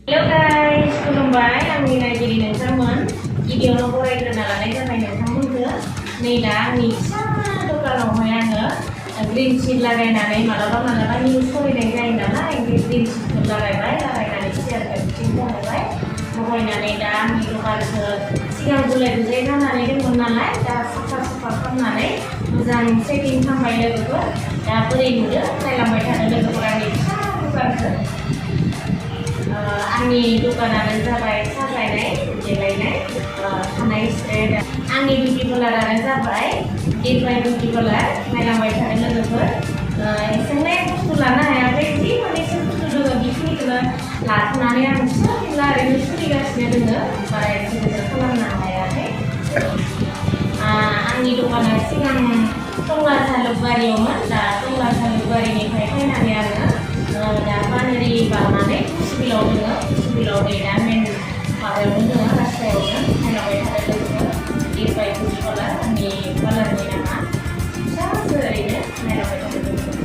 Hello guys, खुलुमबाय आंनि नायगिरि नोंथांमोन गिबियावनो बरायग्रोना लानाय जाबाय नोंथांमोनखौ नै दा आंनि फिसा दखानावहाय आङो ग्रिन शीट लागायनानै मालाबा निउस फरायनाय जायो नालाय बे ग्रिन शीटखौ लागायनानै चेयारखौ फिटिं बहायनानै दा आंनि दखानखौ सिगां गुलाय गुजाय जानानै दंमोन नालाय दा साफा खालामनानै मोजां सेटिं खालामबाय लोगोफोर दा बोरै नुदो नायलांबाय थानो लोगोफोर आंनि फिसा दखानखौ आंनि दखानानो जाबाय साजायनाय देलायनाय खानाय स्ट्रेट आंनि बिउटि पार्लारानो जाबाय दिरबाय बिउटि पार्लार नायलांबाय थानो लोगोफोर एसेबां बुस्थु लानो हायाखै जि मोननैसो बुस्थु दङ बेखिनिखौनो लाथ'नानै आं फिसा फिला ओरैनो सोलिगासिनो दङ बारा एसे गिदिर खालामनो हायाखै आंनि दखाना सिगां टंला सालुकबारियावमोन दा टंला सालुकबारिनिफ्राय फैनानै आङो दा बानेरि बारनानै कुसिबिलाव दङ कुसिबिलाव नै दा मेन माबायावनो दङ रास्तायावनो नायलांबाय थानो लोगोफोर दिरबाय बिउटि पार्लार आंनि पार्लारनि नामा फिसासो ओरैनो नायलांबाय थानो लोगोफोर